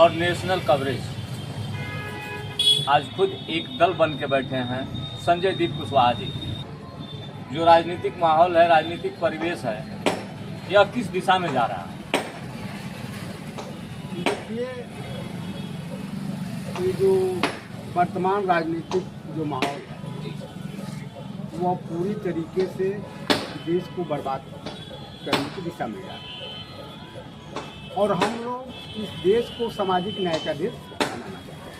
और national coverage आज खुद एक दल बन के बैठे हैं संजय दीप कुशवाहा जी। जो राजनीतिक माहौल है, राजनीतिक परिवेश है, यह किस दिशा में जा रहा है? देखिए, ये जो वर्तमान राजनीतिक जो माहौल है वह पूरी तरीके से देश को बर्बाद करने की दिशा में जा रहा है और हम लोग इस देश को सामाजिक न्याय का देश बनाना चाहते हैं।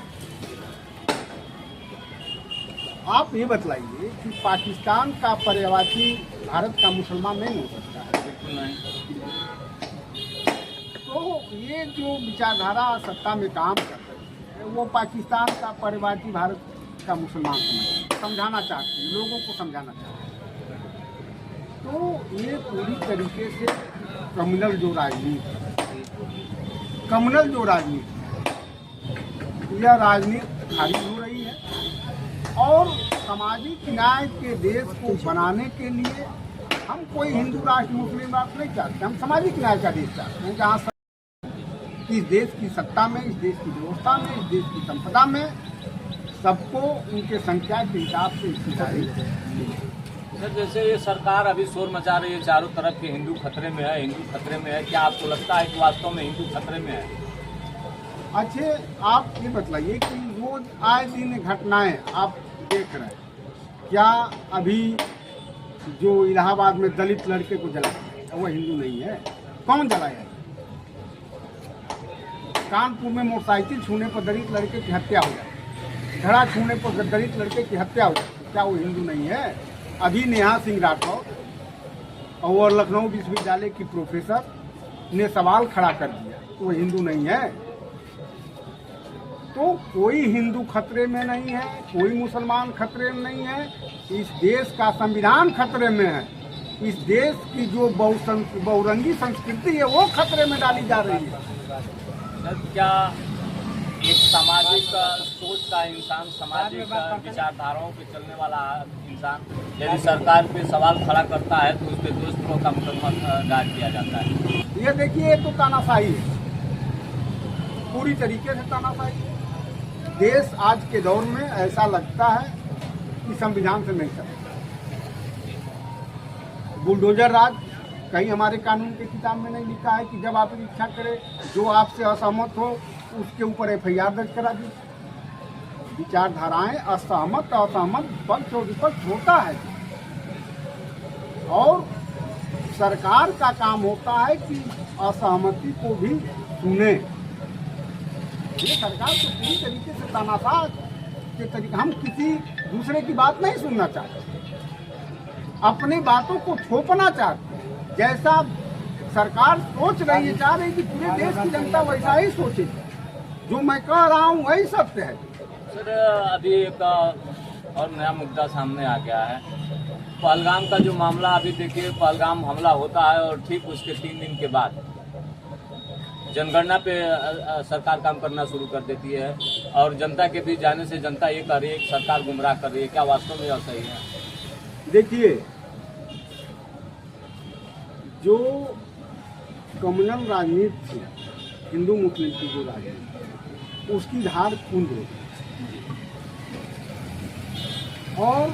आप ये बतलाइए कि पाकिस्तान का पर्यायवाची भारत का मुसलमान नहीं हो सकता है? बिल्कुल नहीं। तो ये जो विचारधारा सत्ता में काम कर रही है वो पाकिस्तान का पर्यायवाची भारत का मुसलमान समझाना चाहती है, लोगों को समझाना चाहती है। तो ये पूरी तरीके से कम्युनल जो राजनीति यह राजनीति खारिज हो रही है और सामाजिक न्याय के देश को बनाने के लिए हम कोई हिंदू राष्ट्र मुस्लिम राष्ट्र नहीं चाहते, हम सामाजिक न्याय का देश चाहते हैं जहाँ इस देश की सत्ता में, इस देश की व्यवस्था में, इस देश की संपदा में सबको उनके संख्या के हिसाब से हिस्सेदारी। सर, जैसे ये सरकार अभी शोर मचा रही है चारों तरफ कि हिंदू खतरे में है, हिंदू खतरे में है, क्या आपको लगता है कि वास्तव में हिंदू खतरे में है? अच्छे, आप ये बतलाइए कि रोज आए दिन घटनाएं आप देख रहे हैं, क्या अभी जो इलाहाबाद में दलित लड़के को जलाया वो हिंदू नहीं है? कौन जलाया? कानपुर में मोटरसाइकिल छूने पर दलित लड़के की हत्या हो जाती, घड़ा छूने पर दलित लड़के की हत्या हो जाती, क्या वो हिंदू नहीं है? अभी नेहा सिंह राठौर और लखनऊ विश्वविद्यालय की प्रोफेसर ने सवाल खड़ा कर दिया, तो वो हिंदू नहीं है? तो कोई हिंदू खतरे में नहीं है, कोई मुसलमान खतरे में नहीं है, इस देश का संविधान खतरे में है, इस देश की जो बहुरंगी संस्कृति है वो खतरे में डाली जा रही है। क्या एक सामाजिक सोच का इंसान, सामाजिक विचारधाराओं पे चलने वाला इंसान यदि सरकार पे सवाल खड़ा करता है तो उस पर देशद्रोह का मुकदमा दायर किया जाता है? ये देखिए, ये तो तानाशाही है, पूरी तरीके से तानाशाही है। देश आज के दौर में ऐसा लगता है कि संविधान से नहीं चलता, बुलडोजर राज। कहीं हमारे कानून के किताब में नहीं लिखा है कि जब आप इच्छा करें जो आपसे असहमत हो उसके ऊपर एफआईआर दर्ज करा दीजिए। विचारधाराएं असहमत पक्ष और विपक्ष होता है और सरकार का काम होता है कि असहमति को भी सुने। ये सरकार को पूरी तरीके से तानाशाह के तरीके, हम किसी दूसरे की बात नहीं सुनना चाहते, अपनी बातों को थोपना चाहते। जैसा सरकार सोच रही है, चाह रही कि पूरे देश की जनता वैसा ही सोचे, जो मैं कह रहा हूँ वही सत्य है। सर, अभी एक और नया मुद्दा सामने आ गया है, पहलगाम का जो मामला। अभी देखिए, पहलगाम हमला होता है और ठीक उसके 3 दिन के बाद जनगणना पे सरकार काम करना शुरू कर देती है और जनता के बीच जाने से जनता ये कह रही है कि सरकार गुमराह कर रही है। क्या वास्तव में यह सही है? देखिए, जो कम्युनल राजनीति थी, हिंदू मुस्लिम की जो राजनीति, उसकी धार कूद रही और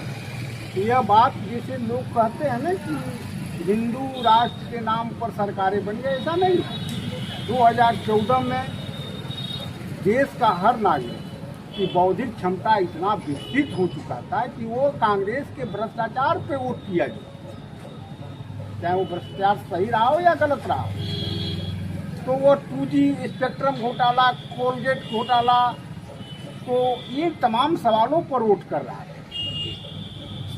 यह बात जैसे लोग कहते हैं ना कि हिंदू राष्ट्र के नाम पर सरकारें बन गई, ऐसा नहीं है। 2014 में देश का हर नागरिक की बौद्धिक क्षमता इतना विकसित हो चुका था कि वो कांग्रेस के भ्रष्टाचार पे वोट किया जाए, चाहे वो भ्रष्टाचार सही रहा हो या गलत रहा हो। तो वो 2G स्पेक्ट्रम घोटाला, कोलगेट घोटाला, तो ये तमाम सवालों पर वोट कर रहा है।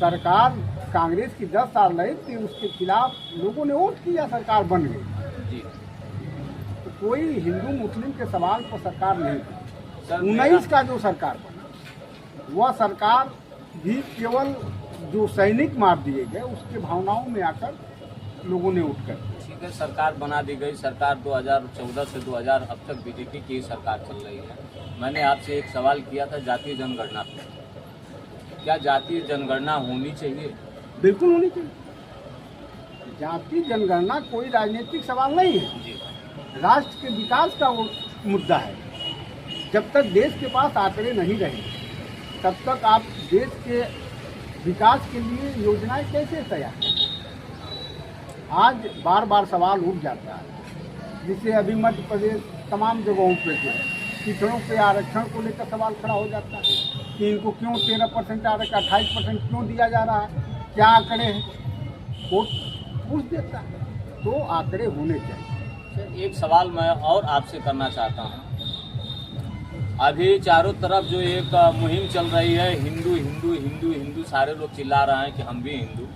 सरकार कांग्रेस की 10 साल रही थी, उसके खिलाफ लोगों ने वोट किया, सरकार बन गई। तो कोई हिंदू मुस्लिम के सवाल पर सरकार नहीं बनी। 19 का जो सरकार बना वह सरकार भी केवल जो सैनिक मार दिए गए उसके भावनाओं में आकर लोगों ने उठ कर, ठीक है, सरकार बना दी गई। सरकार 2014 से 2000 अब तक बीजेपी की सरकार चल रही है। मैंने आपसे एक सवाल किया था जातीय जनगणना पे, क्या जातीय जनगणना होनी चाहिए? बिल्कुल होनी चाहिए। जातीय जनगणना कोई राजनीतिक सवाल नहीं है, राष्ट्र के विकास का वो मुद्दा है। जब तक देश के पास आंकड़े नहीं रहेंगे तब तक आप देश के विकास के लिए योजनाएं कैसे तैयार करें? आज बार बार सवाल उठ जाता है, जिसे अभी मध्य प्रदेश तमाम जगहों पे जो है पिछड़ों के आरक्षण को लेकर सवाल खड़ा हो जाता है कि इनको क्यों 13% आरक्षण 28% क्यों दिया जा रहा है, क्या आंकड़े हैं, कोर्ट पूछ देता है। तो आंकड़े होने चाहिए। सर, एक सवाल मैं और आपसे करना चाहता हूँ। अभी चारों तरफ जो एक मुहिम चल रही है, हिंदू हिंदू हिंदू हिंदू, सारे लोग चिल्ला रहे हैं कि हम भी हिंदू।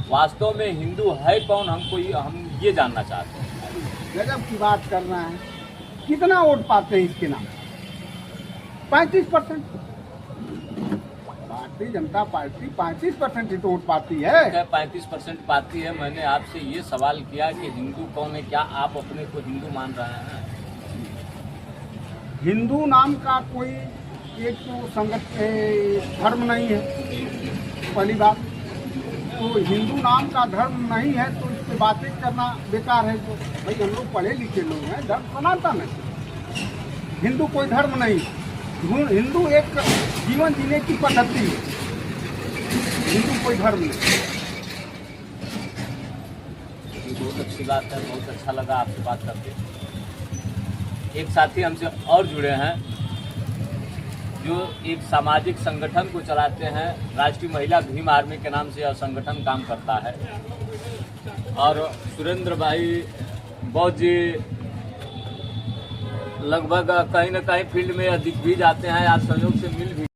वास्तव में हिंदू है कौन, हम ये जानना चाहते हैं। गजब की बात कर रहे हैं। कितना वोट पाते हैं इसके नाम? 35%। भारतीय जनता पार्टी 35% ही तो वोट पाती है। 35% पाती है। मैंने आपसे ये सवाल किया कि हिंदू कौन है, क्या आप अपने को हिंदू मान रहे हैं? हिंदू नाम का कोई एक तो धर्म नहीं है, पहली बात। तो हिंदू नाम का धर्म नहीं है तो इससे बातें करना बेकार है। तो भाई हम लोग पढ़े लिखे लोग हैं, धर्म सनातन है। हिंदू कोई धर्म नहीं, हिंदू एक जीवन जीने की पद्धति है, हिंदू कोई धर्म नहीं। ये बहुत अच्छी बात है, बहुत अच्छा लगा आपसे बात करके। एक साथी हमसे और जुड़े हैं जो एक सामाजिक संगठन को चलाते हैं, राष्ट्रीय महिला भीम आर्मी के नाम से यह संगठन काम करता है। और सुरेंद्र भाई बौद्ध जी लगभग कहीं न कहीं फील्ड में दिख भी जाते हैं, आज संयोग से मिल भी